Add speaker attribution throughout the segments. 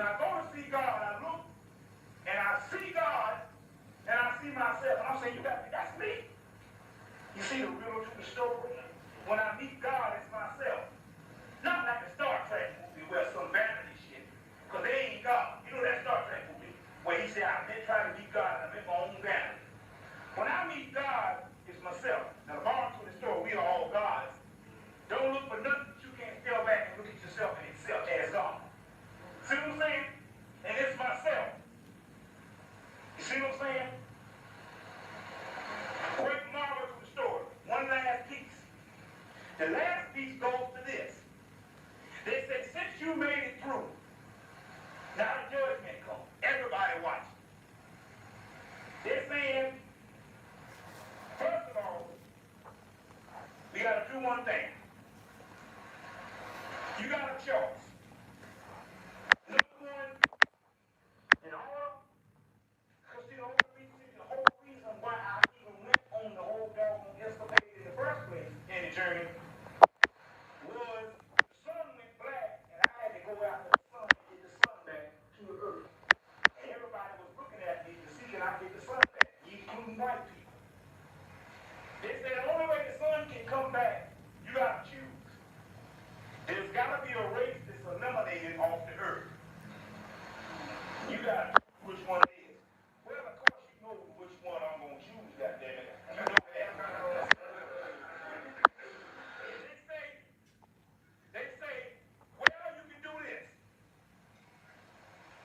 Speaker 1: When I go to see God, I look and I see God and I see myself, and I'm saying, that's me. You see the riddle to the story? When I meet God, it's myself. Not like a Star Trek movie where some vanity shit, because they ain't God. You know that Star Trek movie where he said, I've been trying to meet God and I make my own vanity. When I meet God, it's myself. Now the bottom to the story, we are all gods. Don't look for nothing that you can't step back and look at yourself and accept as God. See what I'm saying? And it's myself. You see what I'm saying? Great marvel to the story. One last piece. The last piece goes to this. They said, since you made it through, now the judgment comes. Everybody watching. They're saying, first of all, we got to do one thing. You got a choice. Number one, and all, because the whole reason why I even went on the whole doggone escapade in the first place in the journey was the sun went black and I had to go after the sun and get the sun back to the earth. And everybody was looking at me to see can I get the sun back, including white people. They said the only way the sun can come back, you got to choose. There's got to be a race that's eliminated off the earth. You got to choose which one it is. Well, of course you know which one I'm going to choose, goddammit. You know that. They say, well, you can do this.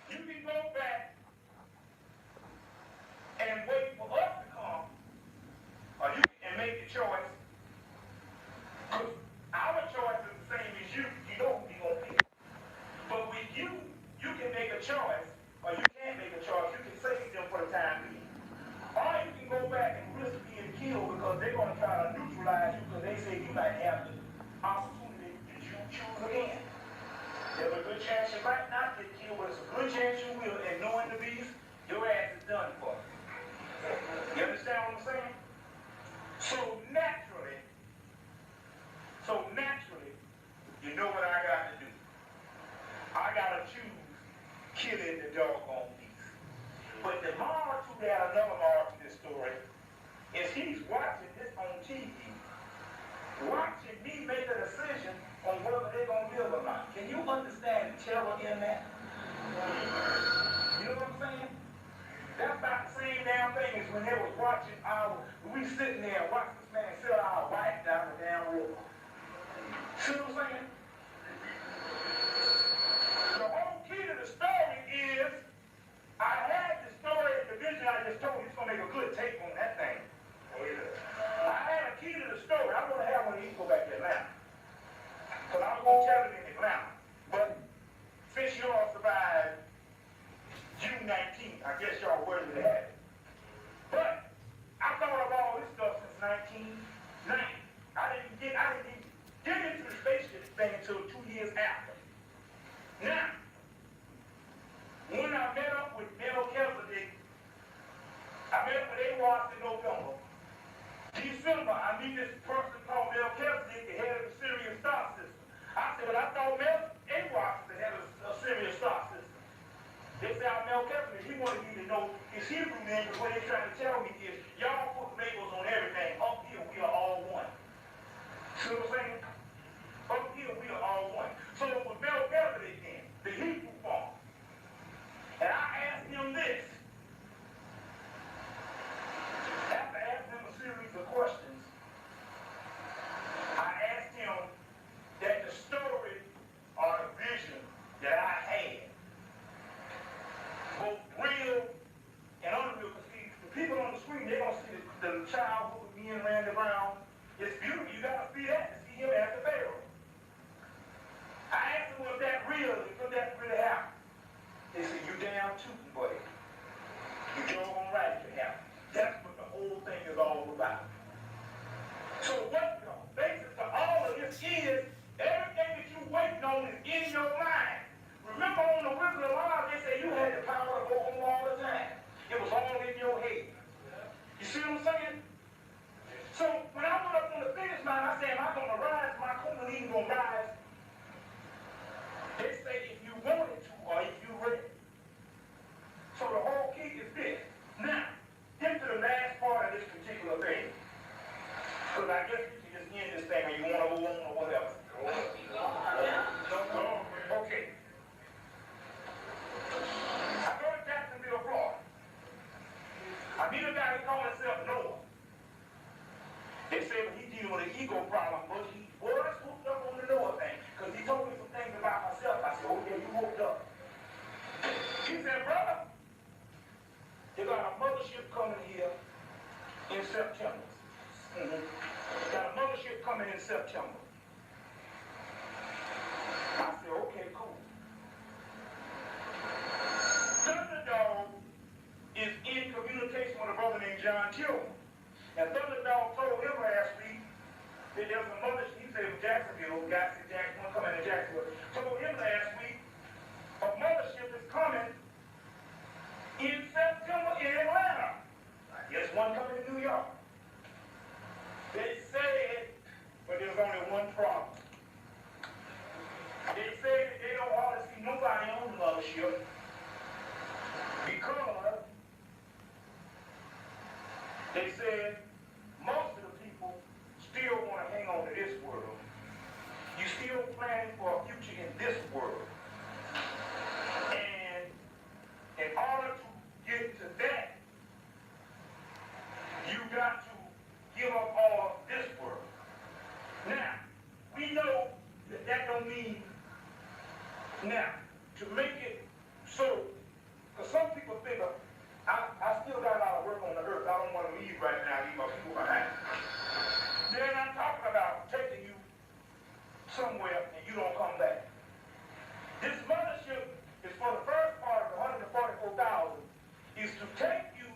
Speaker 1: You can go back and wait for us to come, or you can make the choice. Because our choice is the same as you. You know who you're going to pick. But with you, you can make a choice, or you can't make a choice. You can save them for the time being. Or you can go back and risk being killed because they're going to try to neutralize you because they say you might have the opportunity to choose again. There's a good chance you might not get killed, but it's a good chance you will. And knowing the beast, your ass is done for. You understand what I'm saying? So naturally, you know what I got to do. I got to choose killing the doggone beast. But the moral to that, another moral to this story, is he's watching this on TV, watching me make a decision on whether they're going to live or not. Can you understand the terror in that? You know what I'm saying? That's about the same damn thing as when they was watching we sitting there and watching this man sell our wife down the damn river. See what I'm saying? The whole key to the story is, I had the story, the vision I just told you, it's going to make a good take on that thing. I had a key to the story. I'm going to have one of these go back to Atlanta. Because I was going to tell it in Atlanta. But since you all survived June 19th, I guess y'all worthy to have it. But I thought of all this stuff since 1990. I didn't even get into the spaceship thing until 2 years after. Now, when I met up with Melchizedek, I met up with AWAS in November. December, I meet this person called Melchizedek, the head of the Syrian star system. I said, well, I thought AWAS was the head of the Syrian star system. They said, Melchizedek, he wanted me to know his Hebrew name, because what they're trying to tell me is, y'all put labels on everything. Up here, we are all one. See what I'm saying? Up here, we are all one. So it was Melchizedek then, the Hebrew form. And I asked him this. After asking him a series of questions, I asked him that the story or the vision that I had, both real and unreal, because the people on the screen, they're going to see the child who was being Randy Brown. It's beautiful. You got to see that to see him as the Pharaoh. I asked them, was that real? Could that really happen? They said, you damn tootin', buddy. You doggone right it can happen. That's what the whole thing is all about. So what the basis to all of this is, everything that you're waiting on is in your mind. Remember on the Wizard of Oz, they say you had the power to go home all the time. It was all in your head. You see what I'm saying? So when I went up on the finish line, I said, am I going to rise? My Kundalini going to rise? They say if you wanted to, or if you're ready ego problem, but he was hooked up on the Noah thing. Because he told me some things about myself. I said, oh yeah, you hooked up. He said, brother, they got a mothership coming here in September. Got a mothership coming in September. I said, okay, cool. Thunderdog is in communication with a brother named John Tillman. And Thunderdog told him last week that there's a mothership, he said in Jacksonville, guys in Jacksonville, coming in Jacksonville, told him last week a mothership is coming in September in Atlanta. I guess one coming in New York. They said, but there's only one problem. They said that they don't want to see nobody on the mothership because they said most of the people still want to hang on to this world. You still planning for a future in this world. And in order to get to that, you got to give up all of this world. Now, we know that that don't mean now, to make it so, because some people think I still got a lot of work on the earth. I don't want to leave right now, leave my people behind. They're not talking about taking you somewhere and you don't come back. This mothership is for the first part of the 144,000 is to take you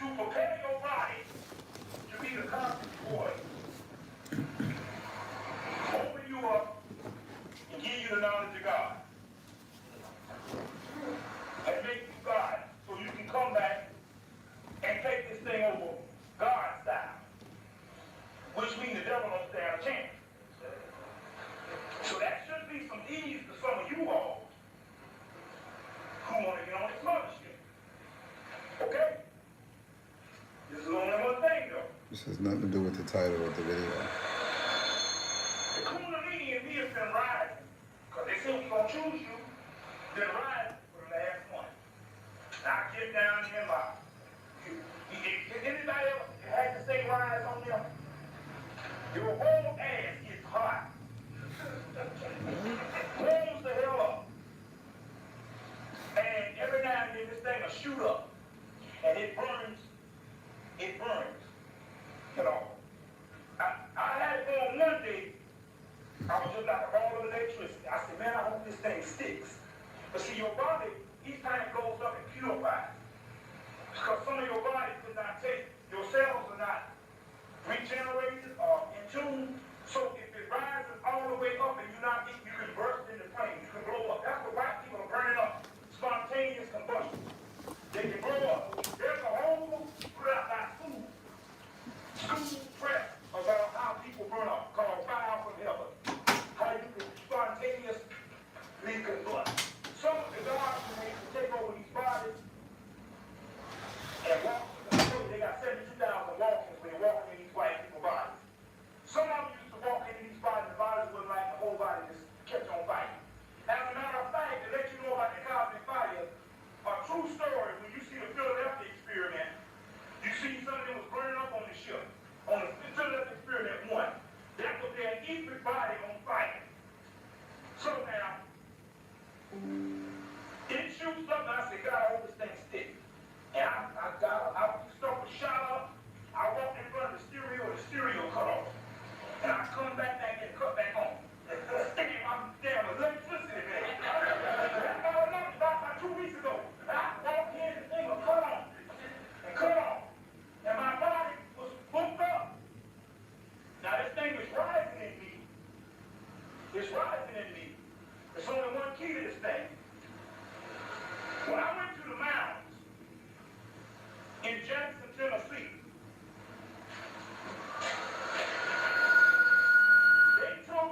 Speaker 1: to prepare your body to be the constant boy. Open you up and give you the knowledge of God. And make you God so you can come back and take this thing over God style. Which means the devil don't stand a chance. So that should be some ease to some of you all who want to get on this mothership. Okay? This is only one thing though.
Speaker 2: This has nothing to do with the title of the video.
Speaker 1: The Kundalini in me has been rising. Because they say we're going to choose you. Been rising for the last month. Now get down here and like, did anybody ever had to say rise on them? Your whole ass gets hot. Warms the hell up. And every now and then this thing will shoot up. And it burns. It burns. You know. I had it going one day. I was just like a ball of electricity. I said, man, I hope this thing sticks. But see, your body, each time it goes up, it purifies. Because some of your body could not take, your cells are not regenerated or in tune. So if it rises all the way up and you're not eating, you can burst into flame. You can blow up. That's what white people are burning up. Spontaneous combustion. They can blow up. There's a whole school press about how people burn up, called Fire from Heaven. How you can spontaneously combust. Some of the gods who make to take over these bodies and walk through the city, they got 72,000 walkers when they're walking in these white people's bodies. Some of them used to walk into these bodies, the bodies wasn't like the whole body just kept on fighting. As a matter of fact, to let you know about the cosmic fire, a true story, when you see the Philadelphia experiment, you see something that was burning up on the ship. On the Philadelphia experiment 1, that was their etheric body on fire. So now, it shoots up, and I said, God, I hope this thing sticks. And I stuff was shot up. I walked in front of the stereo cut off. And I come back and cut back on. Sticking my damn electricity, man. That's all I know about 2 weeks ago. I walked in, the thing was cut on. And cut off. And my body was booked up. Now this thing is rising in me. It's rising in me. There's only one key to this thing. When I went to the mountains in Jackson, Tennessee, they took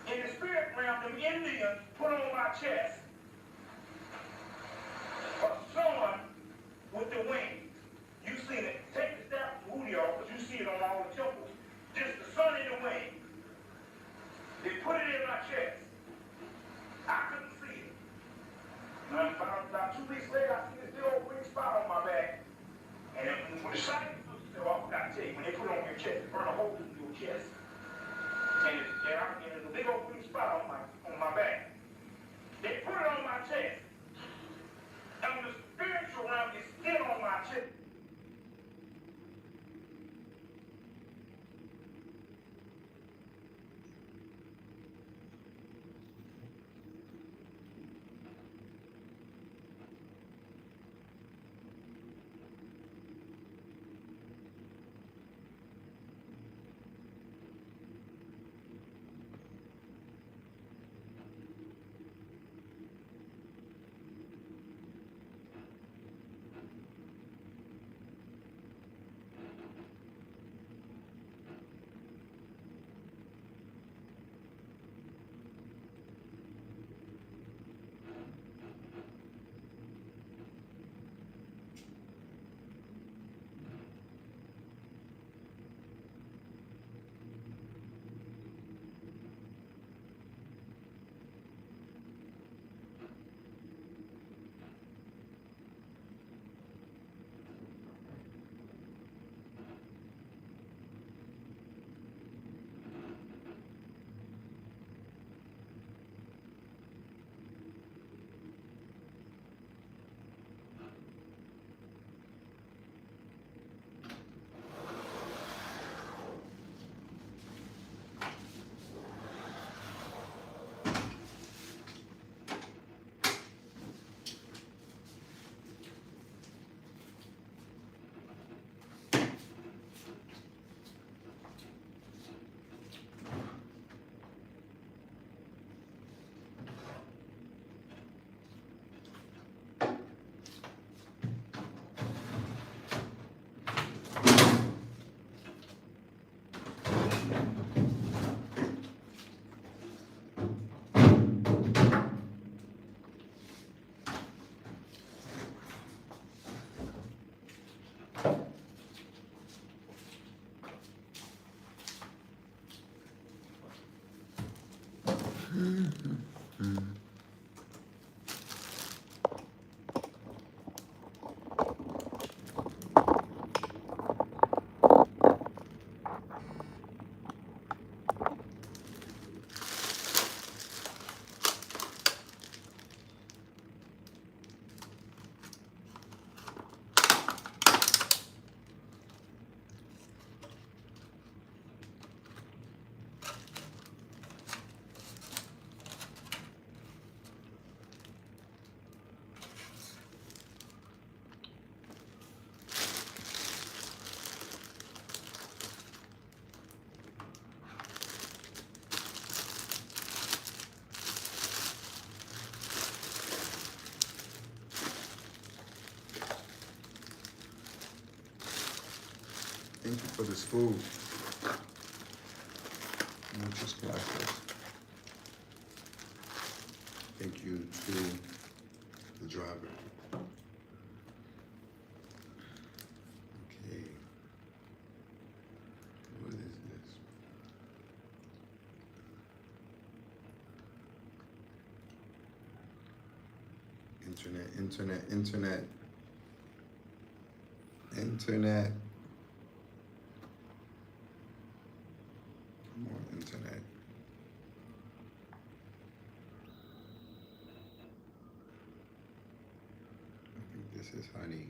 Speaker 1: in the spirit realm, them Indians put on my chest a sun with the wings. You seen it. Take the staff to Julio, because you see it on all the temples. Just the sun in the wing. They put it in my chest. I couldn't see it. About 2 weeks later, I see this big old green spot on my back. And then when the science said, well, I forgot to tell you, when they put it on your chest, they burn a hole through your chest. And there's a big old blue spot on my back. They put it on my chest. And the spiritual realm is still on my chest.
Speaker 2: Thank you for this food. Muchas gracias. Thank you to the driver. Okay. What is this? Internet. More internet. I think this is honey.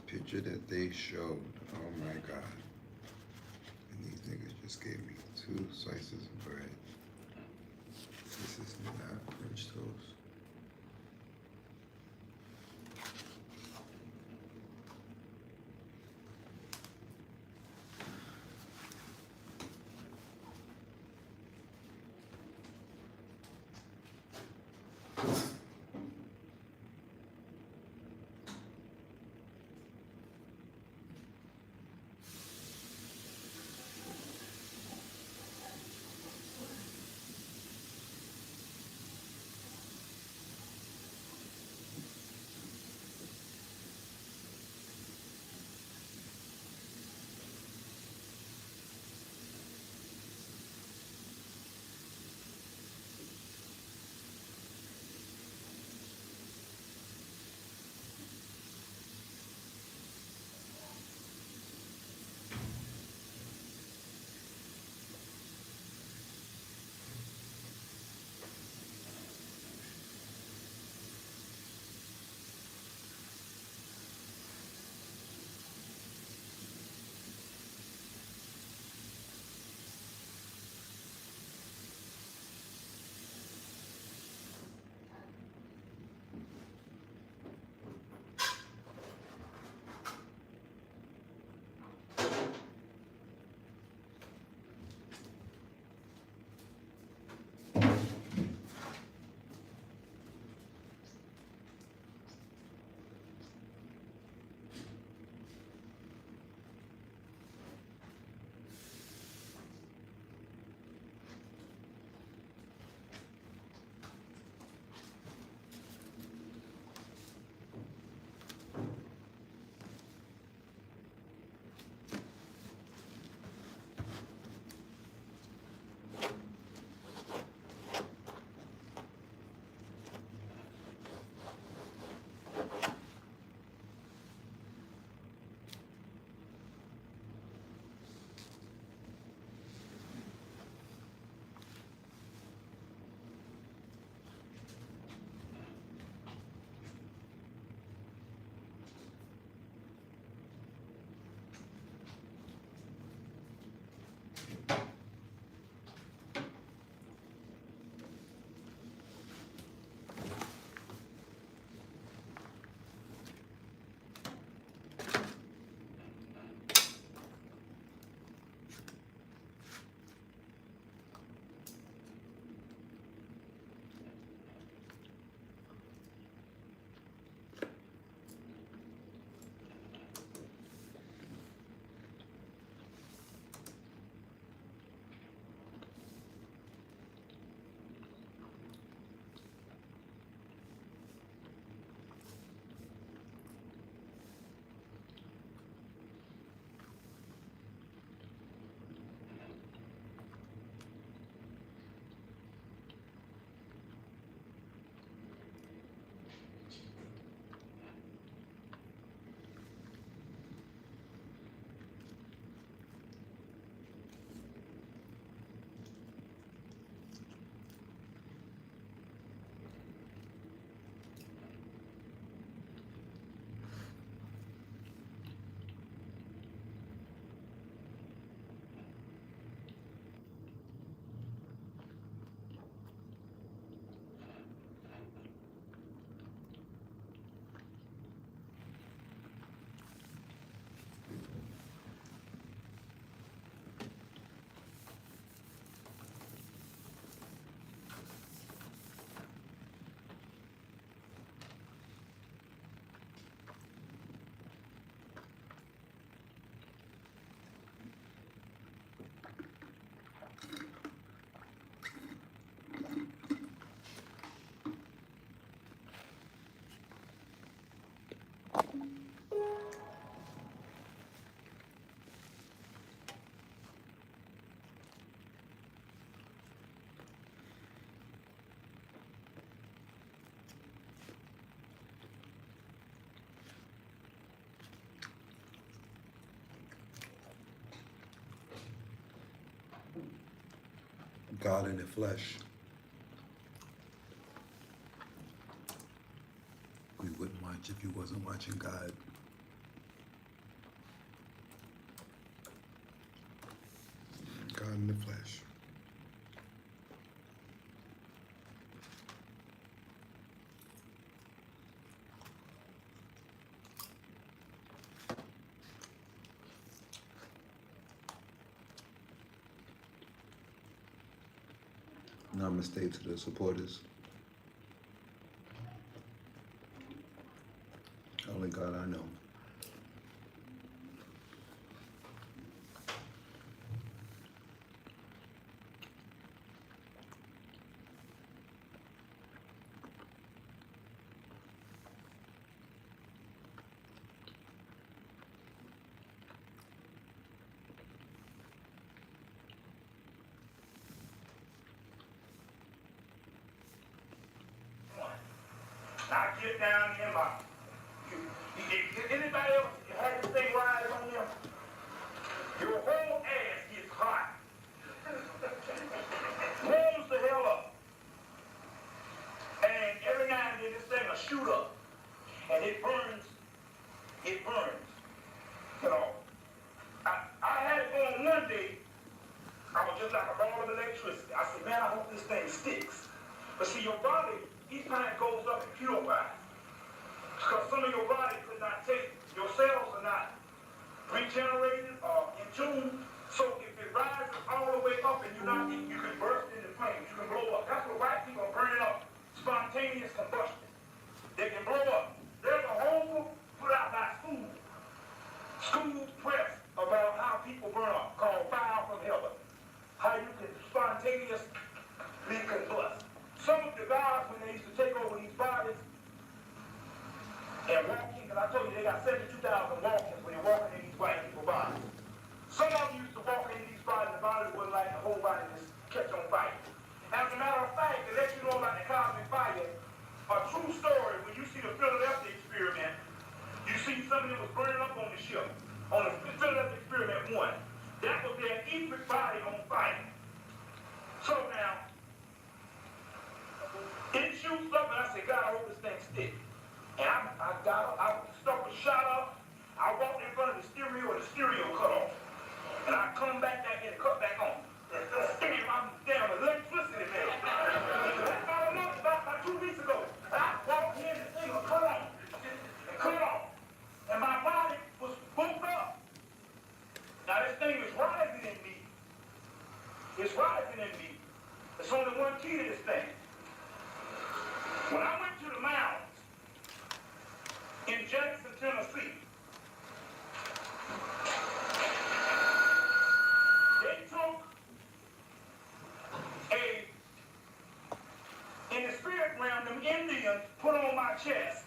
Speaker 2: picture that they showed, oh my God. And these niggas just gave me 2 slices of bread. This is not French toast. God in the flesh. We wouldn't watch if you wasn't watching God. flesh. Namaste to the supporters. Only God I know.
Speaker 1: I get down in my. Anybody else had this thing rise on you? Your whole ass gets hot. Warms the hell up. And every now and then this thing will shoot up. And it burns. It burns. You know. I had it going one day. I was just like a ball of electricity. I said, man, I hope this thing sticks. But see, your body, each time it goes up, it purifies. Because some of your body could not take, your cells are not regenerated or in tune. So if it rises all the way up and you're not, you can burst into flames, you can blow up. That's what white people are burning up. Spontaneous combustion. They can blow up. There's a whole book put out by school press about how people burn up, called Fire from Heaven. How you can spontaneously combust. Some of the guys, when they used to take over these bodies and walk in, because I told you they got 72,000 walk-ins when they're walking in these white people bodies. Some of them used to walk in these bodies, the body was like the whole body just catch on fire. As a matter of fact, to let you know about the cosmic fire, a true story, when you see the Philadelphia experiment, you see something that was burning up on the ship, on the Philadelphia experiment 1. That was their etheric body on fire. So now, it shoots up, and I said, God, I hope this thing sticks. And I got up, I stuck a shot up, I walked in front of the stereo, and the stereo cut off. And I come back and cut back on. Damn, I'm damn electricity, man. That's all I know about 2 weeks ago. I walked in, and the thing was cut off. It cut off. And my body was booked up. Now this thing is rising in me. It's rising in me. There's only one key to this thing. When I went to the mountains in Jackson, Tennessee, they took in the spirit realm, them Indians put on my chest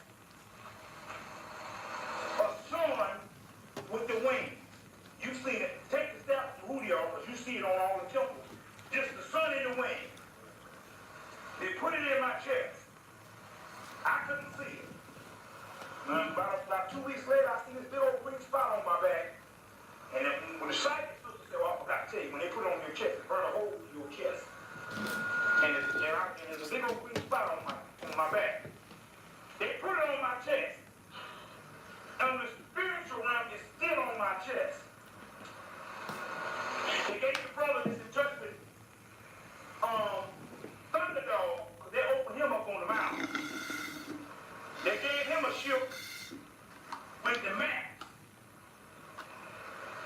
Speaker 1: a sun with the wings. You've seen it. Take the staff to Rudy off, because you see it on all the temples. Just the sun in the wing. They put it in my chest. I couldn't see it. About 2 weeks later, I see this big old green spot on my back. And then when the psychic sister said, well, I forgot to tell you, when they put it on your chest, it burn a hole in your chest. And there's a big old green spot on my back. They put it on my chest. And the spiritual realm is still on my chest. They gave the brother this in touch with Thunderdog, because they opened him up on the mountain. They gave him a ship with the map.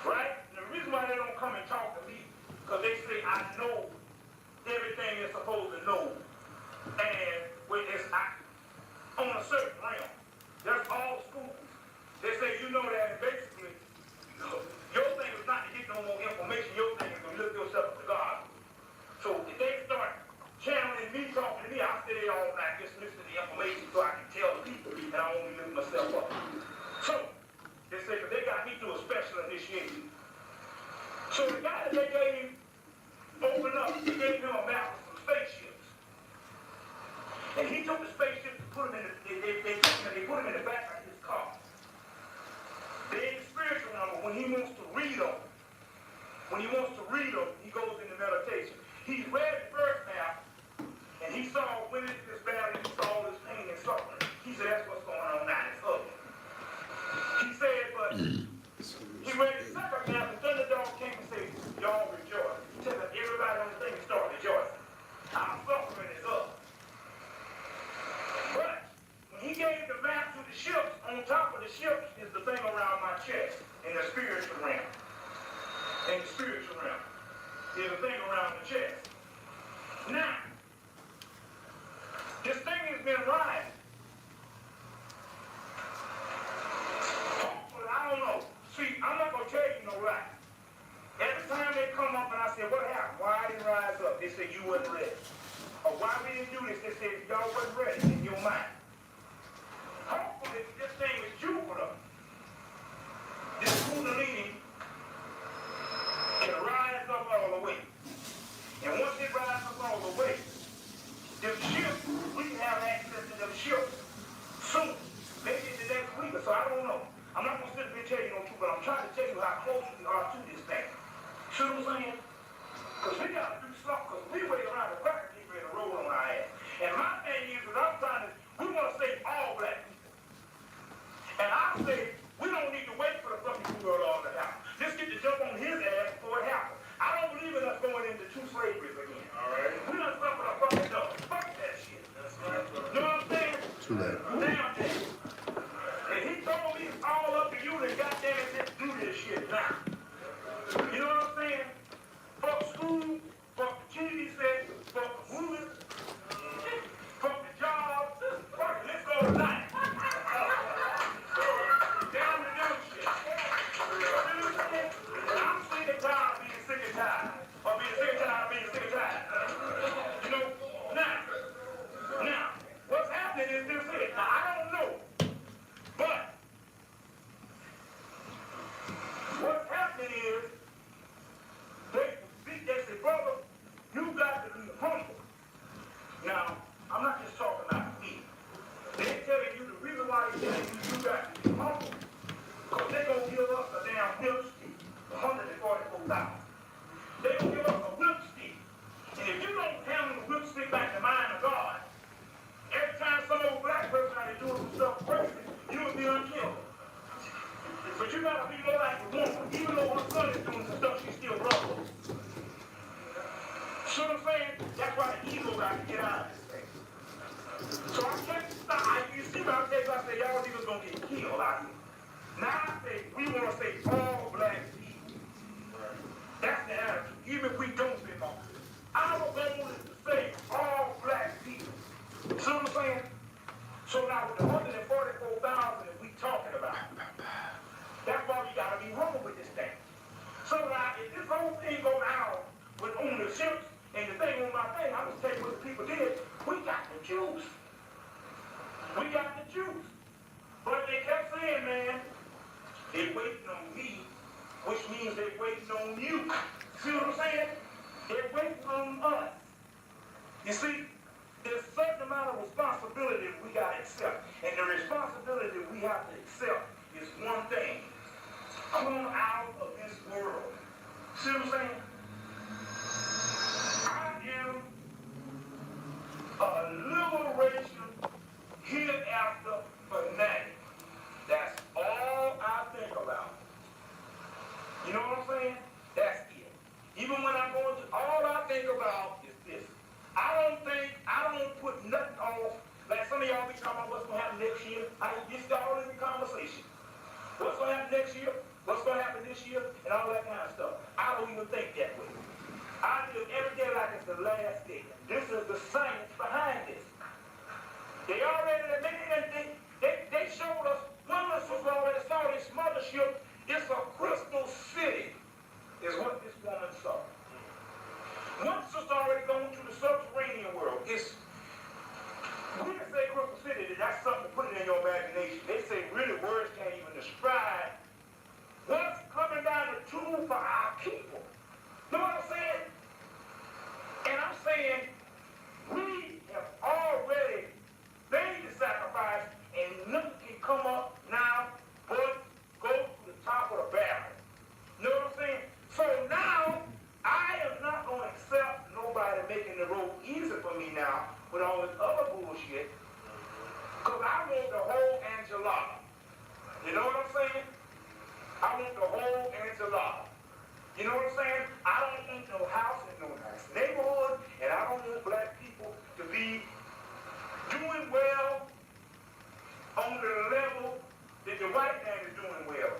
Speaker 1: Right? And the reason why they don't come and talk to me, because they say I know everything they're supposed to know. And when it's on a certain realm, there's all schools. They say you know that, and basically, your thing is not to get no more information. Your thing is to lift yourself to God. So if they start channeling me, talking to me, I stay there all night just listening to the information so I can tell the people, and I won't be lifting myself up. So they say, but they got me through a special initiation. So the guy that they gave opened up, they gave him a map of some spaceships. And he took the spaceships and put them in they put them in the back of his car. They in the spiritual number, when he wants to read them, he goes into meditation. He read the first map, and he saw when it's this battle, he saw all this pain and suffering. He said, that's what's going on now, it's ugly. He said, but he read the second map, and Thunderdog came and said, y'all rejoice. He said, chest, in the spiritual realm. In the spiritual realm. There's a thing around the chest. Now, this thing has been rising. Hopefully, I don't know. See, I'm not going to tell you no lie. Every time they come up and I say, what happened? Why didn't rise up? They say, you wasn't ready. Or why we didn't do this? They said, y'all wasn't ready in your mind. Hopefully, this thing is Jupiter. This Kundalini can rise up all the way. And once it rises up all the way, them ships, we can have access to them ships soon. Maybe in the next week or so, I don't know. I'm not going to sit there and tell you no truth, but I'm trying to tell you how close we are to this thing. See what I'm saying? Because we got to do something, because we wait around the crack and keep ready to roll on our ass. And my thing is, that I'm trying to, we want to save all black people. And I say, we don't need to wait for the fucking New World Order to happen. Let's get to jump on his ass before it happens. I don't believe in us going into two slaveries again. All right? We done suffered a fucking dog. Fuck that shit. That's right. You know what I'm saying?
Speaker 2: Too late.
Speaker 1: Damn that. And he told me it's all up to you to goddamn it just do this shit now. You know what I'm saying? Fuck school, fuck the TV set, fuck the movies, fuck the job, fuck it, let's go tonight. Down to do shit. I'm sick and tired of being sick and tired. Or being sick and tired of being sick and tired. You know, now, what's happening is this here. Now, I don't know, but what's happening is they say, brother, you got to be humble. Now, I'm not just talking about me. They're telling you the reason why they're telling you got to be humble. Because they're going to give us a damn whip stick, 144,000. They're going to give us a whip stick. And if you don't handle the whip stick like the mind of God, every time some old black person out there doing some stuff crazy, you will be unkillable. But you got to be more like a woman. Even though her son is doing some stuff, she's still brother. See what I'm saying? That's why the ego got to get out of this thing. So I can't stop. You see what I'm saying? I say, y'all niggas gonna get killed out here. Now I say, we want to say all black people. That's the attitude. Even if we don't say all. Our goal is to say all black people. See what I'm saying? So now with the 144,000 that we talking about, that's why we got to be humble with this thing. So now if this whole thing go down with on the ships, and the thing on my thing, I'm just telling you what the people did. We got the juice. We got the juice. But they kept saying, man, they waiting on me, which means they waiting on you. See what I'm saying? They're waiting on us. You see, there's a certain amount of responsibility that we got to accept. And the responsibility that we have to accept is one thing. Come out of this world. See what I'm saying? I am a liberation hereafter fanatic. That's all I think about. You know what I'm saying? That's it. Even when I go into, all I think about is this. I don't put nothing off. Like some of y'all be talking about what's going to happen next year. This all in the conversation. What's going to happen next year? What's going to happen this year? And all that kind of stuff. I don't even think that way. I live every day like it's the last day. This is the science behind this. They already, they showed us, one of us was already saw this mothership. It's a crystal city, is what this woman saw. One sister already gone to the subterranean world. We didn't say crystal city, that's something to put it in your imagination. They say really words can't even describe what's coming down the tube for our people. You know what I'm saying? And I'm saying we have already made the sacrifice and nothing can come up now but go to the top of the barrel. You know what I'm saying? So now I am not going to accept nobody making the road easy for me now with all this other bullshit because I want the whole enchilada. You know what I'm saying? I want the whole enchilada. You know what I'm saying? I don't want no house in no nice neighborhood, and I don't want black people to be doing well on the level that the white man is doing well.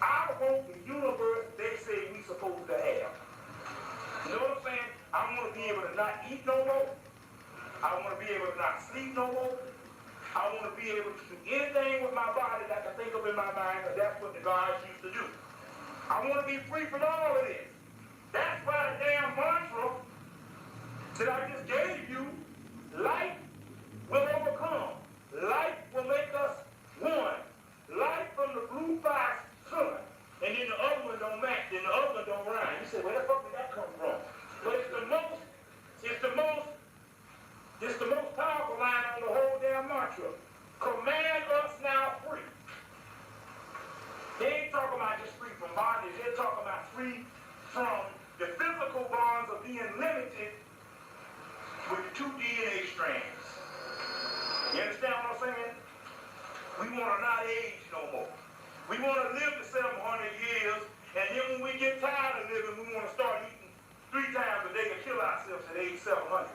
Speaker 1: I I want to be able to not sleep no more. I want to be able to do anything with my body that I can think of in my mind, because that's what the gods used to do. I want to be free from all of this. That's why the damn mantra that I just gave you, life will overcome. Life will make us one. Life from the blue fire sun. And then the other one don't match, then the other one don't rhyme. You say, where the fuck did that come from? But it's the most powerful line on the whole damn mantra. Command us now free. They ain't talking about just free from bondage. They're talking about free from the physical bonds of being limited with 2 DNA strands. You understand what I'm saying? We want to not age no more. We want to live to 700 years, and then when we get tired of living, we want to start eating 3 times a day and kill ourselves at age 700.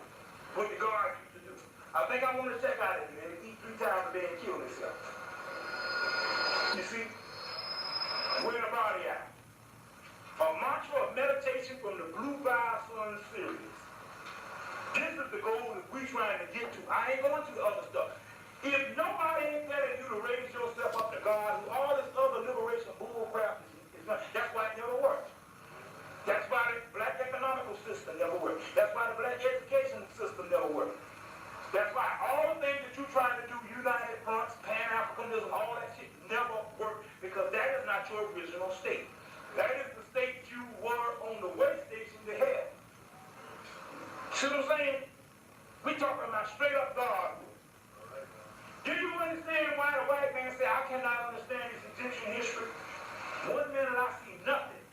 Speaker 1: What the guards used to do. I think I want to check out of here and eat 3 times a day and kill themselves. You see? Wear the body out. A mantra of meditation from the Blue Fire Sun series. This is the goal that we're trying to get to. I ain't going to the other stuff. If nobody ain't telling you to raise yourself up to God, all this other liberation bull crap is not, that's why it never works. That's why the black economical system never works. That's why the black education system never works. That's why all the things that you're trying to do, United Fronts, Pan-Africanism, all that shit never work, because that is not your original state. That is the state you were on the way station to hell. See what I'm saying? We talking about straight up God. Do you understand why the white man said, I cannot understand this Egyptian history? One minute I see nothing.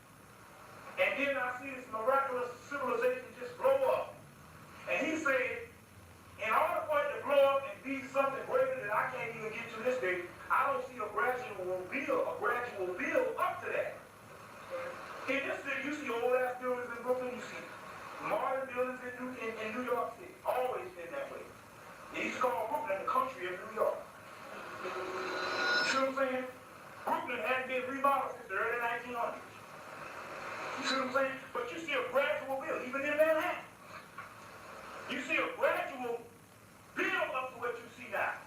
Speaker 1: And then I see this miraculous civilization just blow up. And he said, in order for it to blow up and be something greater that I can't even get to this day, I don't see a gradual build up to that. In this city, you see old ass buildings in Brooklyn, you see modern buildings in New York City. Always been that way. They used to call Brooklyn the country of New York. You see what I'm saying? Brooklyn hadn't been remodeled since the early 1900s. You see what I'm saying? But you see a gradual build, even in Manhattan. You see a gradual build up to what you see now.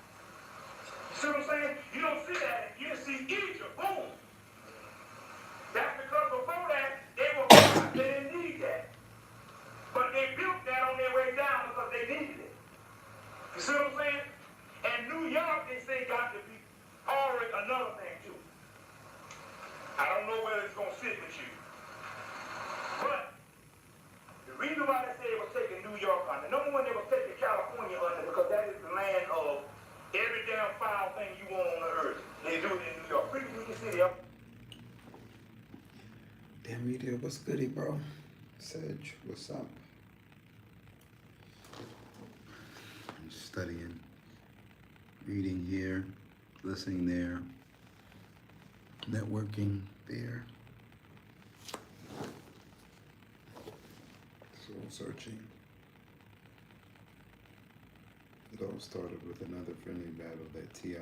Speaker 1: You see what I'm saying? You don't see that. You see Egypt, boom. That's because before that, they were blind. They didn't need that. But they built that on their way down because they needed it. You see what I'm saying? And New York, they say, got to be already another thing, too. I don't know whether it's going to fit with you. But the reason why they say they were taking New York under, number one, they were taking California under, because that is the land of every damn foul thing you want on the earth. They do it in New York. Pretty we can see them.
Speaker 2: Damn media, what's goody, bro? Sedge, what's up? I'm studying, reading here, listening there, networking there, soul searching. It all started with another friendly battle that T.I.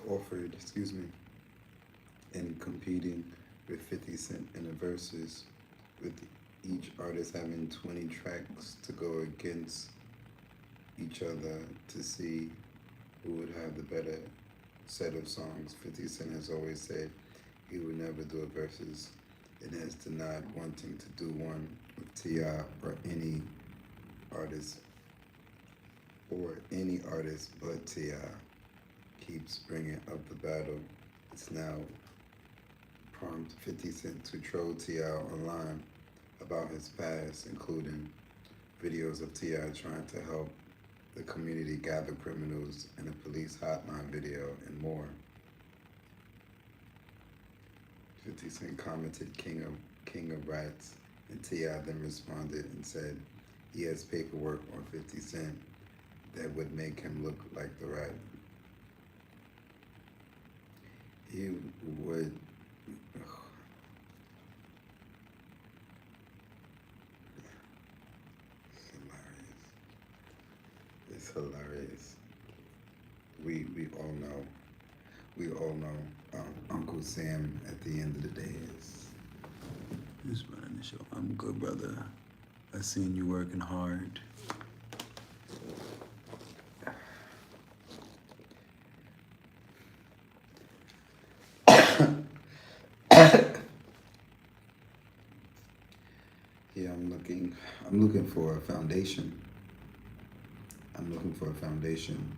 Speaker 2: offered, in competing with 50 Cent in the verses, with each artist having 20 tracks to go against each other to see who would have the better set of songs. 50 Cent has always said he would never do a verses, and has denied wanting to do one with T.I. or any artist but T.I. keeps bringing up the battle. It's now prompted 50 Cent to troll T.I. online about his past, including videos of T.I. trying to help the community gather criminals in a police hotline video, and more. 50 Cent commented King of Rats, and T.I. then responded and said he has paperwork on 50 Cent that would make him look like the rat. He would... It's hilarious. We all know Uncle Sam at the end of the day is running the show. I'm good, brother. I seen you working hard. Yeah, I'm looking for a foundation. I'm looking for a foundation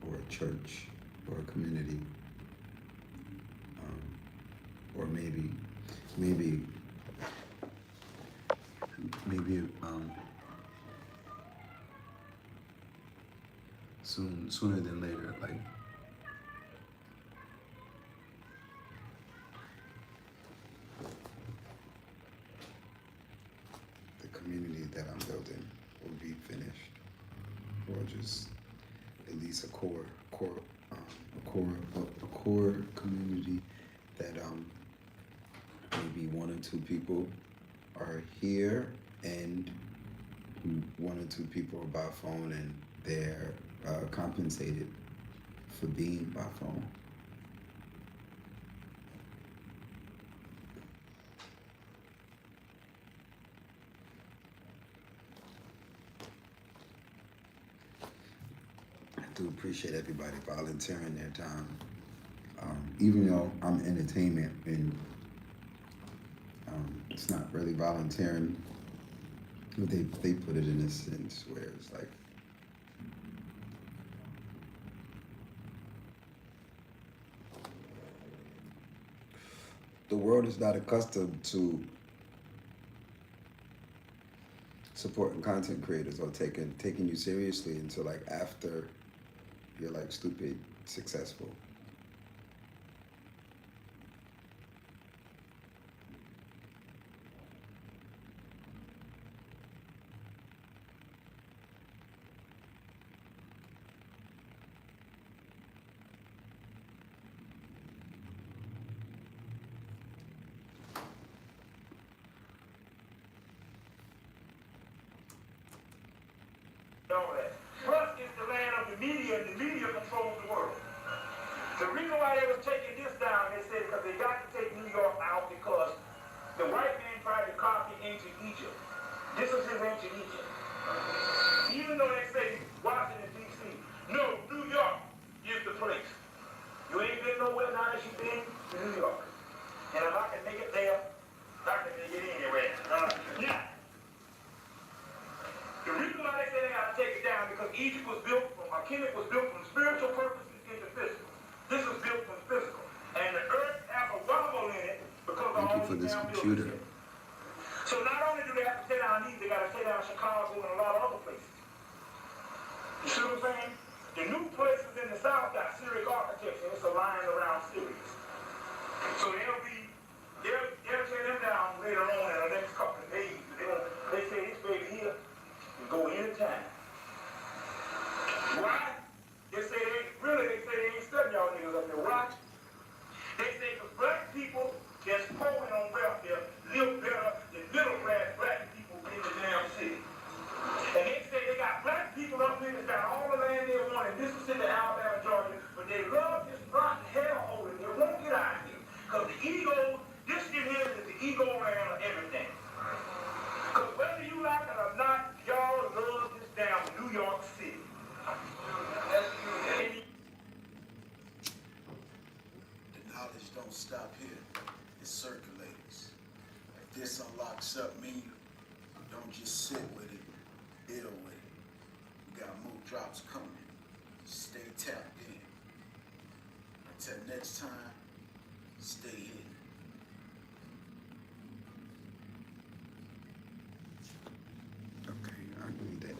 Speaker 2: or a church or a community, or maybe, maybe sooner than later, like the community that I'm building will be finished, or just at least a core community that maybe one or two people are here and one or two people are by phone and they're compensated for being by phone. I do appreciate everybody volunteering their time. Even though I'm entertainment and it's not really volunteering, but they put it in a sense where it's like, the world is not accustomed to supporting content creators or taking you seriously until like after you're like stupid successful.
Speaker 1: Plus, it's the land of the media, and the media controls the world. The reason why they was taking this down, they said because they got to take New York out because the white man tried to copy ancient Egypt. This is his ancient Egypt. Even though they say Washington, D.C., no, New York is the place. You ain't been nowhere now that you've been to New York. And if I can make it there, I can make it anywhere. Yeah. The reason why they say they got to take it down because Egypt was built from, Kemet was built from spiritual purposes into physical. This was built from physical. And the earth has a wobble in it because of all
Speaker 2: For
Speaker 1: these
Speaker 2: this
Speaker 1: damn
Speaker 2: computer.
Speaker 1: buildings. So not only do they have to tear down these, they got to tear down Chicago and a lot of other places. You see what I'm saying? The new places in the South got Syriac architecture. It's aligned around Syrians. So they'll tear them down later on in the next couple of days. They say this baby here can go anytime. Why? They say they ain't studying y'all niggas up there. Why? They say because black people that's poor and on welfare live better than middle class black people in the damn city. And they say they got black people up here that's got all the land they want in Mississippi, Alabama, Georgia, but they love this rotten hellhole and they won't get out of here. Because the ego, this shit here is the ego land of everything. Because whether you like it or not, y'all love this damn New York City.
Speaker 3: The knowledge don't stop here. It circulates. If this unlocks up me, don't just sit with it, deal with it. We got more drops coming. Stay tapped in. Until next time, stay hidden.
Speaker 2: Okay, I need that.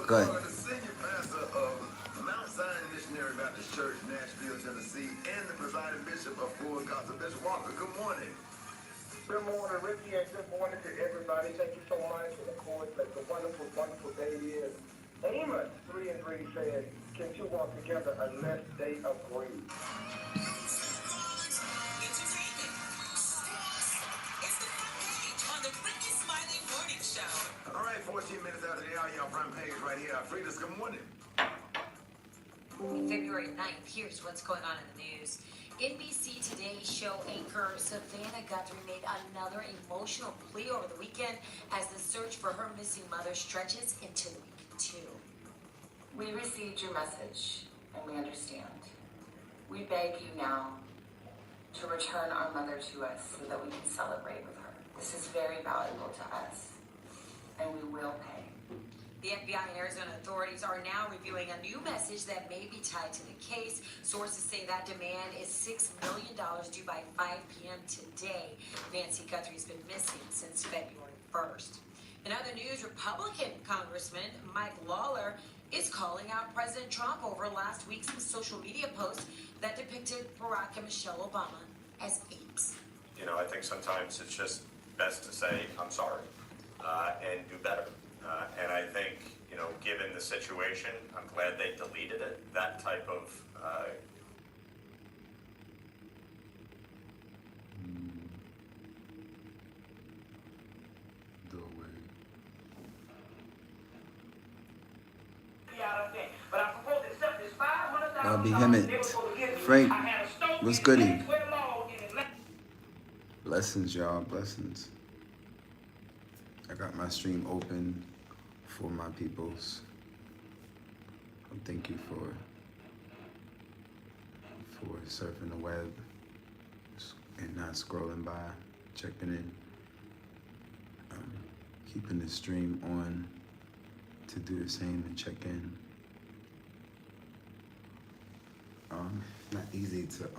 Speaker 2: Go ahead.
Speaker 4: The senior pastor of Mount Zion Missionary Baptist Church, Nashville, Tennessee, and the presiding bishop of Full Gospel, Bishop Walker. Good morning.
Speaker 1: Good morning, Ricky, and good morning to everybody. Thank you so much. And of course, like the wonderful, wonderful day is. Amos 3:3 says, can two walk together unless they agree?
Speaker 4: All right, 14 minutes after the hour, y'all front page right here. Frida's good morning.
Speaker 5: February 9th, here's what's going on in the news. NBC Today show anchor Savannah Guthrie made another emotional plea over the weekend as the search for her missing mother stretches into the week 2.
Speaker 6: We received your message, and we understand. We beg you now to return our mother to us so that we can celebrate with her. This is very valuable to us, and we will pay.
Speaker 5: The FBI and Arizona authorities are now reviewing a new message that may be tied to the case. Sources say that demand is $6 million due by 5 p.m. today. Nancy Guthrie's been missing since February 1st. In other news, Republican Congressman Mike Lawler is calling out President Trump over last week's social media post that depicted Barack and Michelle Obama as apes.
Speaker 7: You know, I think sometimes it's just best to say, I'm sorry, and do better. And I think, you know, given the situation, I'm glad they deleted it. That type of
Speaker 2: Doorway.
Speaker 1: But I'm supposed to accept this $500,000.
Speaker 2: Bobby Hemmett. Frank, what's goody? Blessings, y'all. Blessings. I got my stream open for my peoples. Thank you for surfing the web and not scrolling by, checking in, keeping the stream on to do the same and check in. Not easy to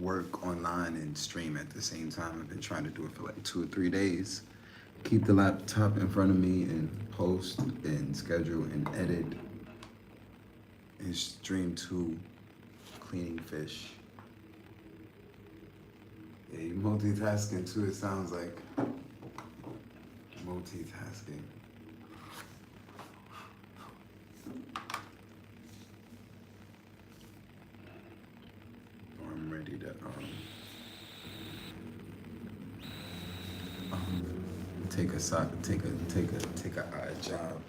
Speaker 2: work online and stream at the same time. I've been trying to do it for like 2 or 3 days. Keep the laptop in front of me and post and schedule and edit and stream to cleaning fish. Yeah, you multitasking too, it sounds like. Multitasking. I'm ready to take a odd job.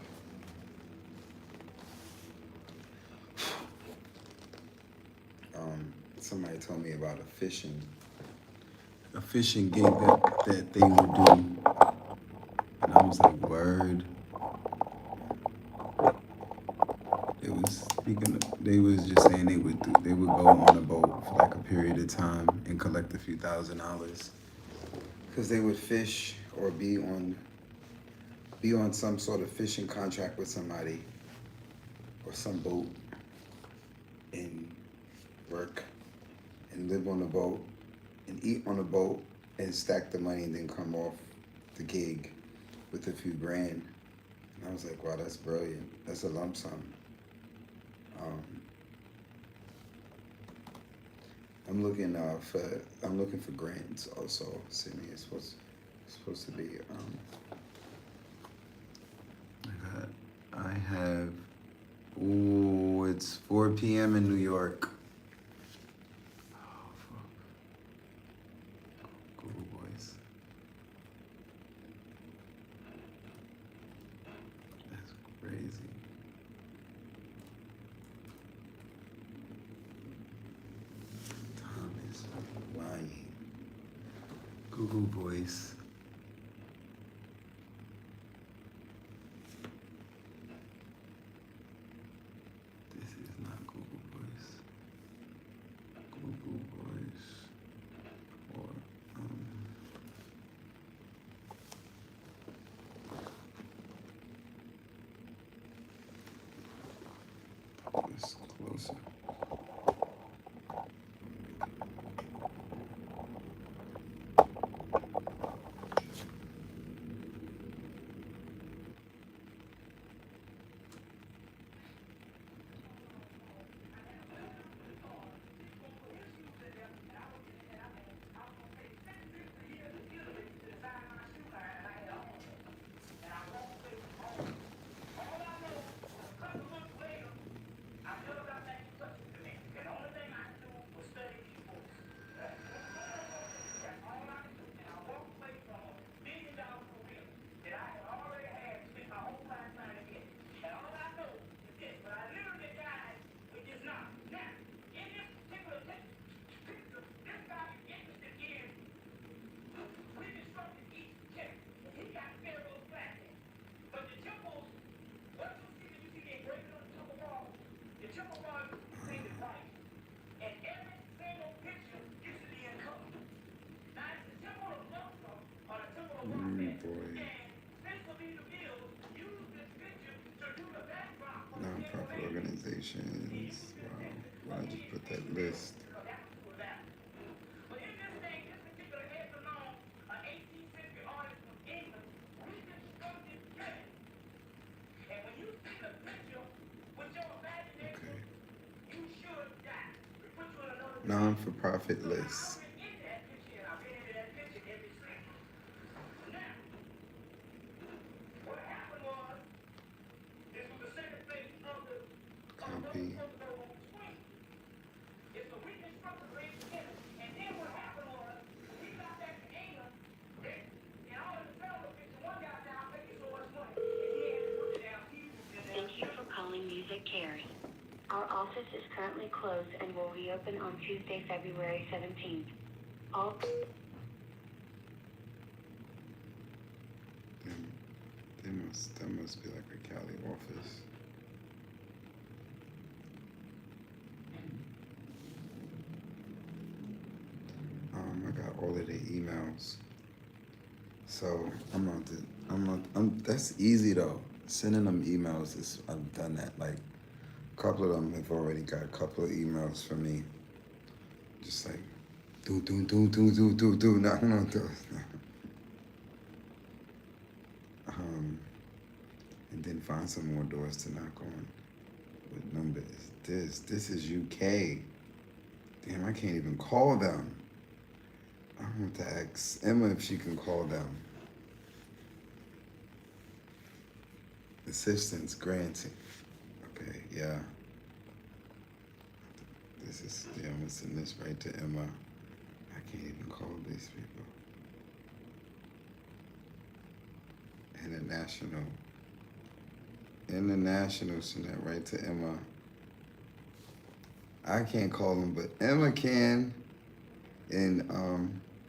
Speaker 2: Somebody told me about a fishing gig that they would do, and I was like, word. They was just saying they would go on a boat for like a period of time and collect a few $1,000s, because they would fish or be on some sort of fishing contract with somebody or some boat and work and live on the boat and eat on the boat and stack the money and then come off the gig with a few grand. And I was like, wow, that's brilliant. That's a lump sum. I'm looking for grants also. Sydney is supposed to be. I have. Ooh, it's 4 p.m. in New York. Oh, fuck. Google Voice. That's crazy. Time is flying. Google Voice. It's closer. organizations. Wow, why I just put that list?
Speaker 1: But in this thing, this particular head belongs an 18th century artist from England, reconstructed Britain. And when you see the picture with your imagination,
Speaker 2: Okay.
Speaker 1: you should die. We put you in another
Speaker 2: Non-for-profit
Speaker 1: So
Speaker 2: list.
Speaker 1: I've been in that picture, and I've been into that picture ever since. Now, what happened was, this was the second phase of the
Speaker 2: Copy.
Speaker 1: screen. It's the reconstructed race together. And then what happened was, we got back to England, and all of the fellow picture, one guy said, I'll pay you so much money. And he had to put it down, he was in there.
Speaker 8: Thank you for calling Music Cares. Our office is currently closed and will reopen on Tuesday, February 17th. All
Speaker 2: That must be like a Cali office. I got all of the emails. So that's easy though. Sending them emails I've done that. Like a couple of them have already got a couple of emails from me. Just like, do, knock on doors. And then find some more doors to knock on. What number is this? This is UK. Damn, I can't even call them. I want to ask Emma if she can call them. Assistance granting. Okay, yeah. I'm gonna send this right to Emma. I can't even call these people. International, send that right to Emma. I can't call them, but Emma can. And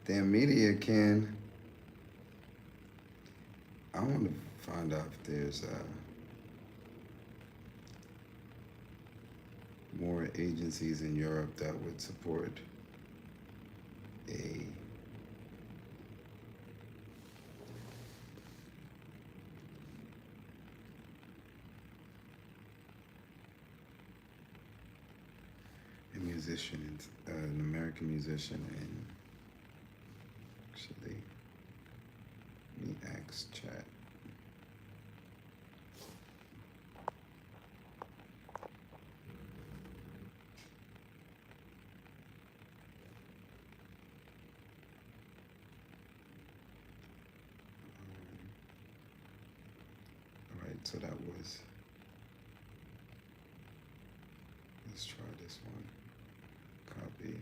Speaker 2: Dan Media can. I want to find out if there's more agencies in Europe that would support a musician, an American musician, and actually, let me ask chat. All right, so that was. Let's try this one. Copy.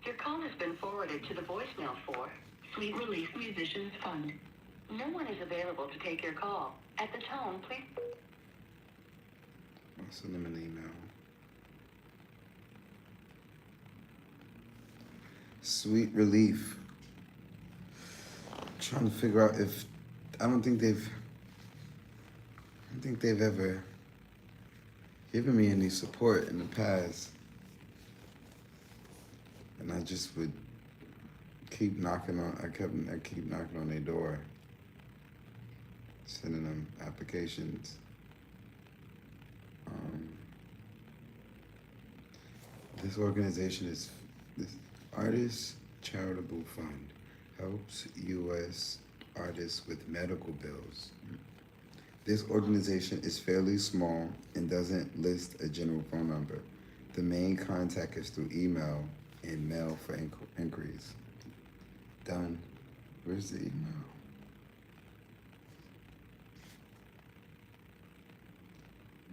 Speaker 8: Your call has been forwarded to the voicemail for Sweet Relief Musicians Fund. No one is available to take your call. At the tone, please.
Speaker 2: I'll send them an email. Sweet Relief. I'm trying to figure out if I don't think they've ever given me any support in the past. And I just would keep knocking on. I keep knocking on their door, sending them applications. This organization is this Artists Charitable Fund helps U.S. artists with medical bills. This organization is fairly small and doesn't list a general phone number. The main contact is through email and mail for inquiries. Done. Where's the email?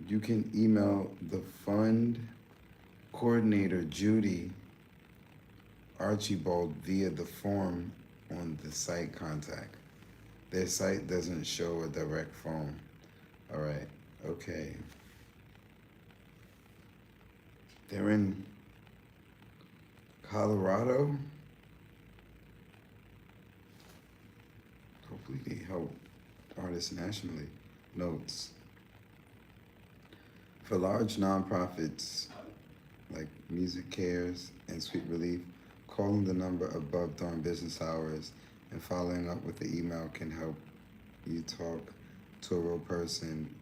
Speaker 2: You can email the fund coordinator, Judy Archibald, via the form on the site contact. Their site doesn't show a direct phone. All right. Okay. They're in Colorado. Hopefully they help artists nationally. Notes. For large nonprofits like Music Cares and Sweet Relief, calling the number above during business hours and following up with the email can help you talk to a real person.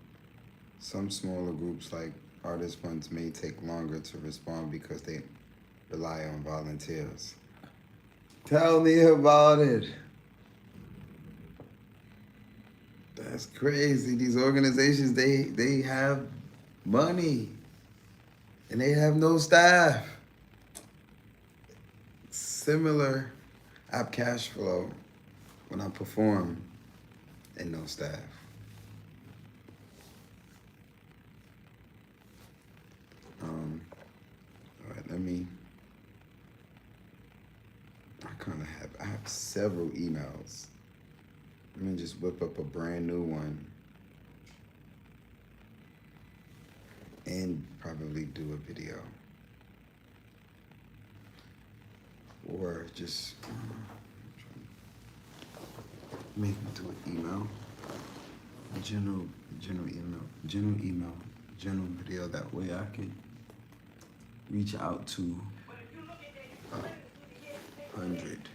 Speaker 2: Some smaller groups like artist funds may take longer to respond because they rely on volunteers. Tell me about it. That's crazy. These organizations, they have money and they have no staff. Similar app cash flow when I perform and no staff. All right, I have several emails. Let me just whip up a brand new one and probably do a video. Or just make me do an email. General video. That way I can reach out to 100.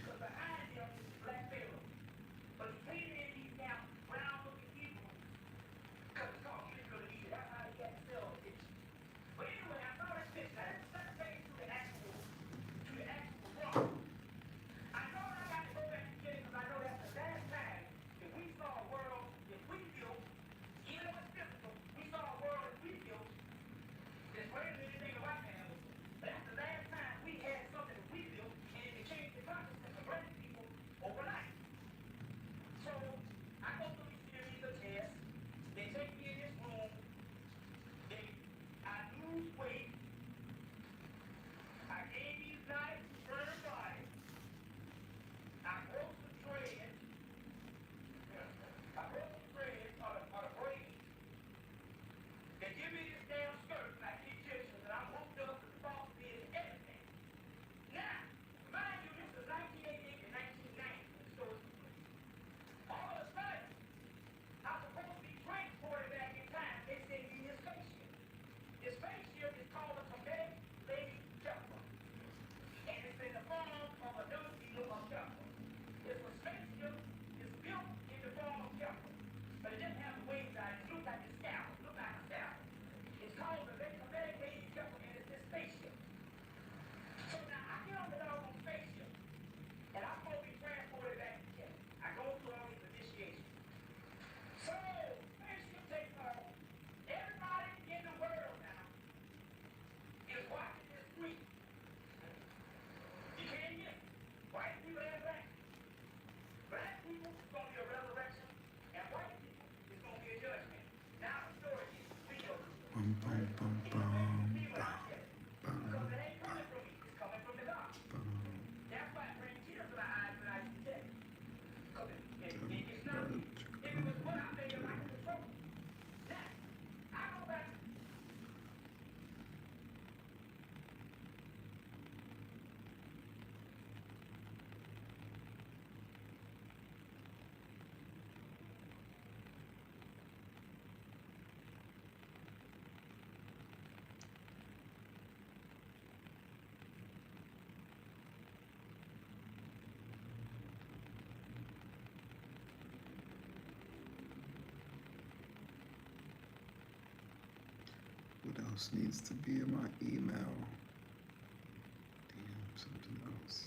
Speaker 2: What else needs to be in my email? Damn, something else.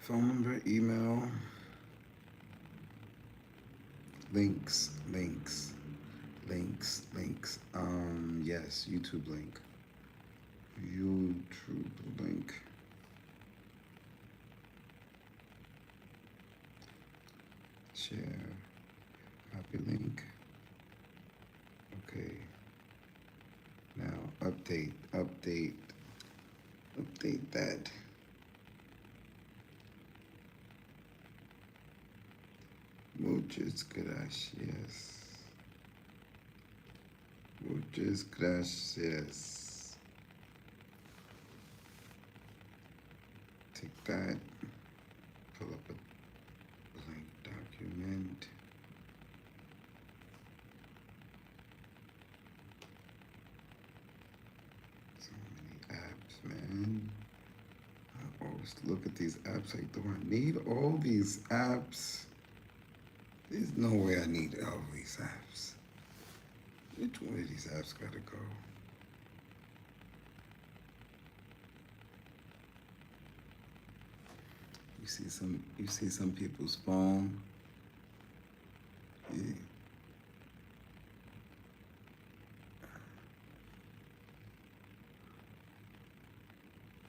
Speaker 2: Phone number, email, links. Yes, YouTube link. Share, copy link. Okay. Now update that. Muchas gracias. Muchas gracias. Take that. Pull up a blank document. So many apps, man. I always look at these apps like, do I need all these apps? There's no way I need all these apps. Which one of these apps gotta go? You see some people's phone. Yeah.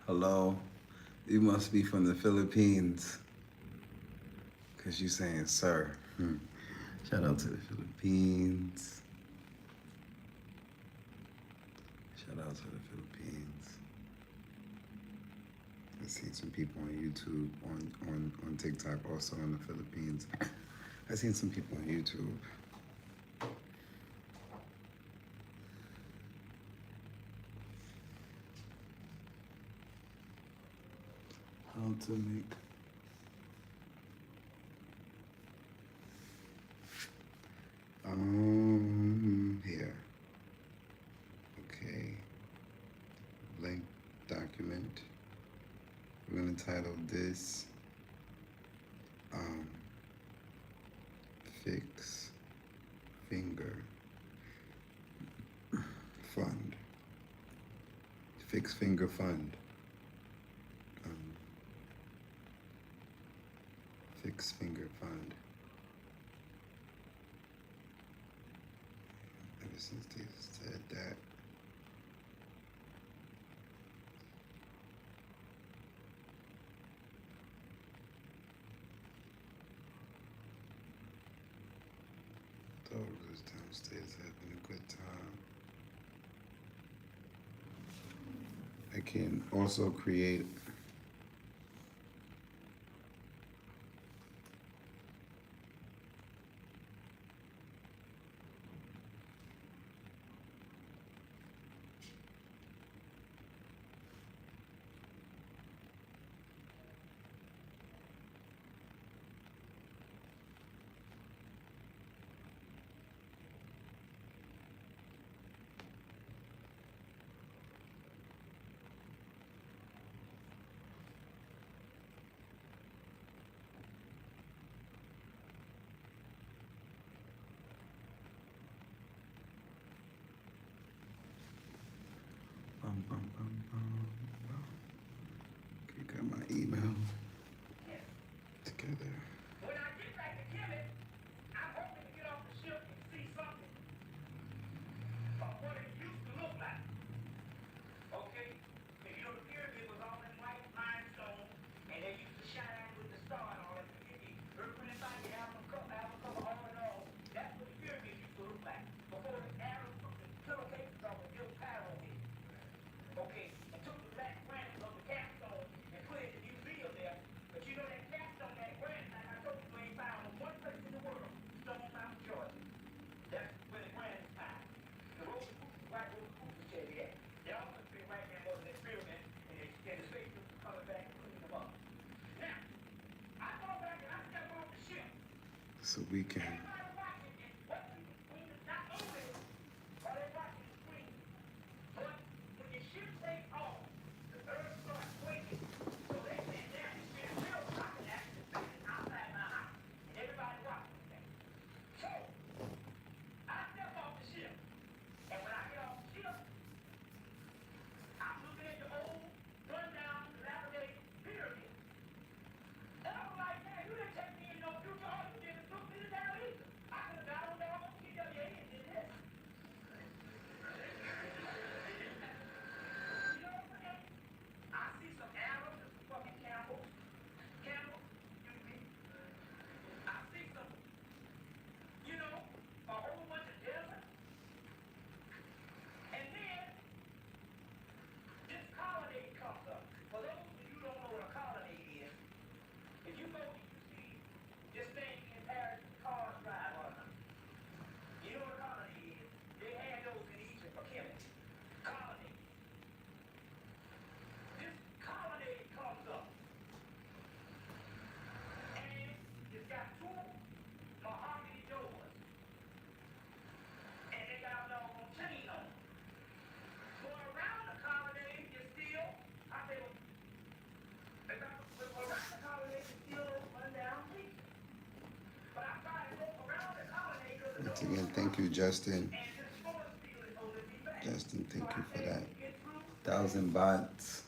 Speaker 2: Hello? You must be from the Philippines. Cause you saying sir. Shout out to the Philippines. Shout out to the Philippines. I've seen some people on YouTube, on TikTok, also in the Philippines. I've seen some people on YouTube. How to make here. Okay. Blank document. We're gonna title this Fix Finger Fund. Fix Finger Fund. Fix Finger Fund. Ever since they said that. Dog was downstairs having a good time. I can also create Okay, got my email together.
Speaker 1: When I get back to Kemet, I'm hoping to get off the ship and see something of what it used to look like. Okay? And you know the pyramid was all in white limestone, and they used to shine with the star and all that. Remember that thing, the album cover, all in all. That's what the pyramid used to look like. Before the Arabs took the pillowcases off and built tile on it. Okay, and took the black granite of the capstone and put it in the museum there. But you know that capstone, that granite, like I told you, you ain't found in one place in the world. Stone Mountain, Georgia. That's where the granite is found. The white Rosicrucians tell you that. They also been right there was an experiment, and the space was coming back and cleaning them up. Now, I go back and I step off the ship.
Speaker 2: So we can
Speaker 1: Everybody watching and watching the screen is not only are they watching the screen, but when your ship takes off, the earth starts quaking. So they said, damn, this shit is real. I can actually see it outside my house. And everybody watching the thing. So, I step off the ship. And when I get off the ship, I'm looking at the old, rundown, dilapidated pyramid.
Speaker 2: again, thank you, Justin. Justin, thank you for that. 1,000 bots.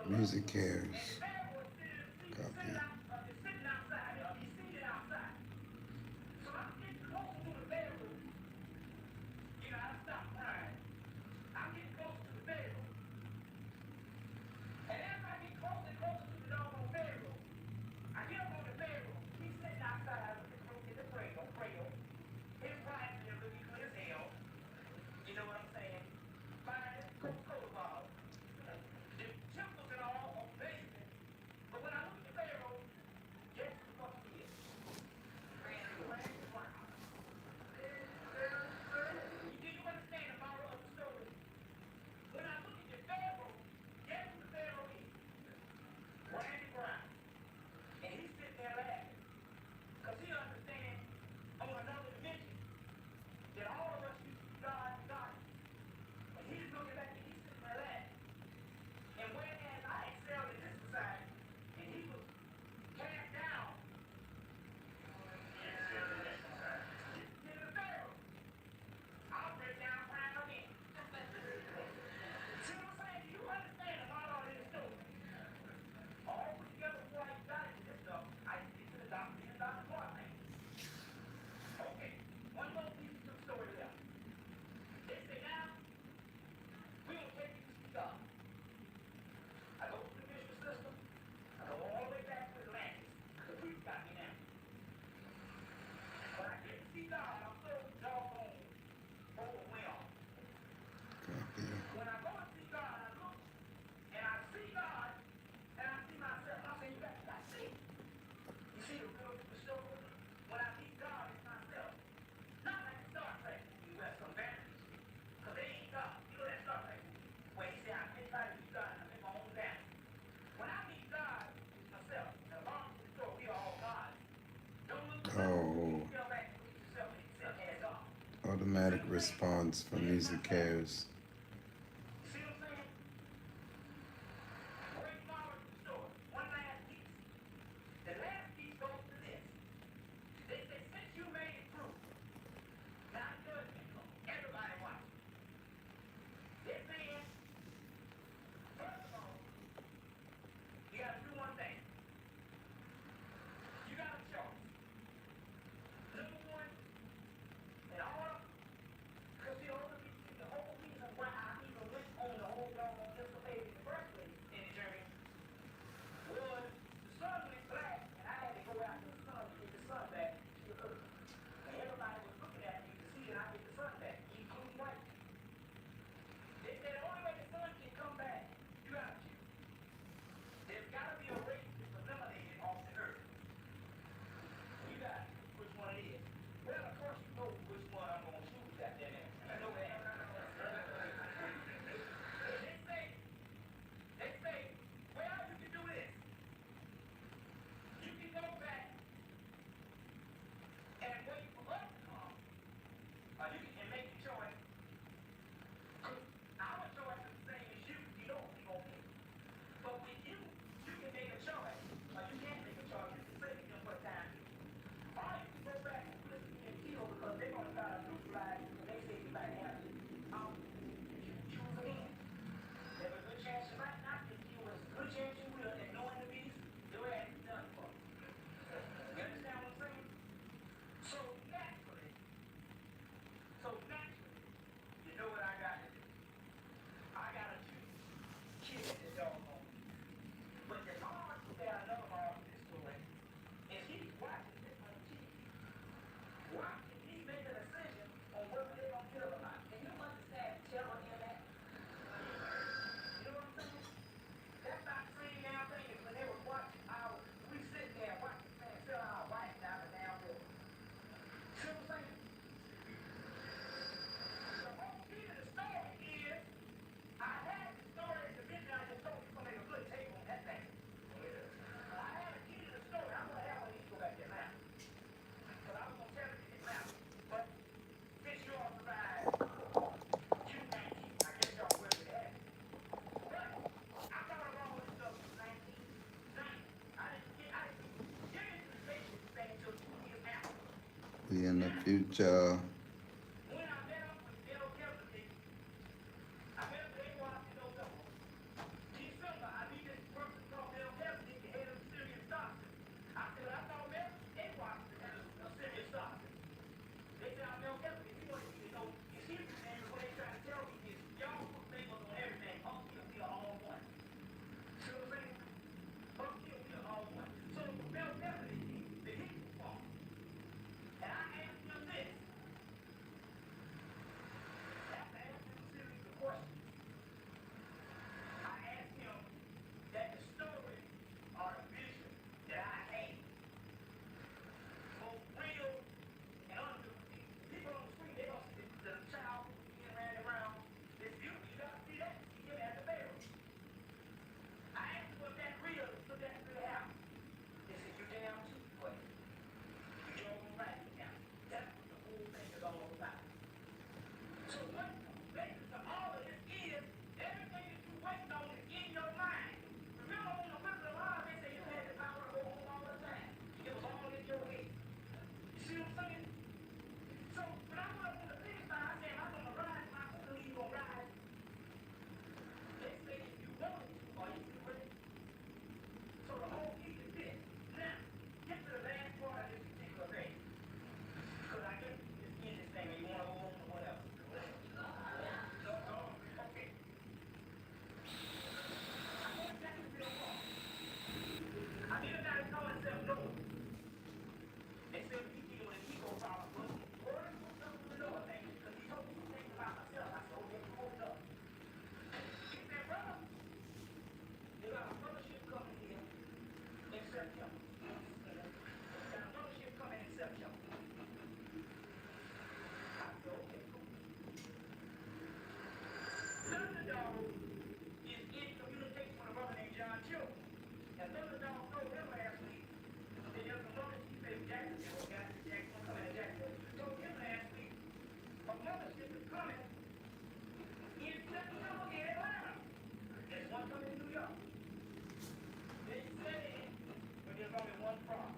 Speaker 2: Music cares. Copy. Oh, automatic response from Music Cares. hopefully in the future.
Speaker 1: When I met up with Bill Kennedy, I met up with AWAS in November. December, I meet this person called Bill Kennedy, the head of the Syrian doctor. I said, I thought AWAS was the head of a Syrian doctor. They said, I'm Bill Kennedy. He wanted me to know his history name, and what they trying to tell me is, y'all put labels on everything. Oh, we are all one. See what I'm saying? Oh, we are all one. So, Bill Kennedy, the Hebrew part. And I asked him this. After asking him a series of questions, I asked him that the story or the vision that I had, both real and unreal. People on the screen, they don't see the child being ran around. It's beautiful. You gotta see that. See him at the barrel. I asked him, was that real? Did that really happen? He said, you damn too, boy. You drove him right now. That's what the whole thing is all about. So what the basis of all of this is, everything that you waiting on is in your mind. Remember on the Wizard of Oz, they say you had the power to go home all the time. It was all in your head. You see what I'm saying? So when I went up on the finish line, I said, I'm gonna rise, my sister, you gonna rise. They say if you want to, or if you ready. So the whole key is this. Now, get to the last part of this particular thing. Because I guess you just end this thing and you want to go home or whatever. Okay. I know exactly where I'm wrong. I need a guy to call himself Noah. They said he deal with an ego problem. Well, word was up to the Noah thing because he told me some things about myself. I told him to hold up. He said, brother, you got a fellowship coming here in September. Got a fellowship coming in September. I said, okay, cool. Thunderdog is in communication with a brother named John Chill. And Thunderdog told him last week that there's a mothership in Jacksonville, Jackson coming to Jacksonville. Told him last week a mothership is coming in September in Atlanta. There's one coming in New York. They said, but there's only one problem.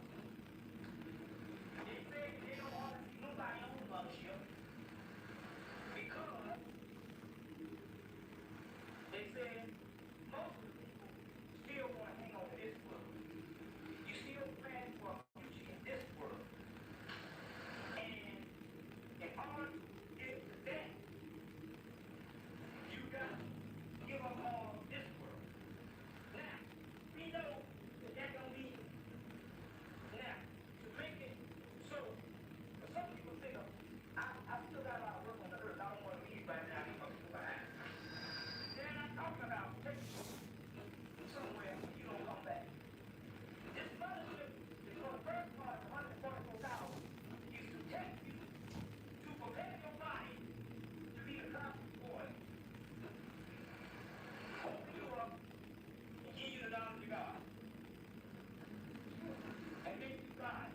Speaker 1: They said they don't want to see nobody on the mothership because they said most of the people still want to hang on to this world. You still plan for a future in this world. And in order to get to that, you got to give up all of this world. Now, we know that that don't mean now to make it so. For some people think of, I still got a lot of work on the earth. I don't want to leave right now. I'm going to behind. They're not talking about taking you somewhere where you don't come back. This mothership is for the first part of 144,000 is to take you to prepare your body to be a cosmic boy. Open you up and give you the knowledge of God. And make you God.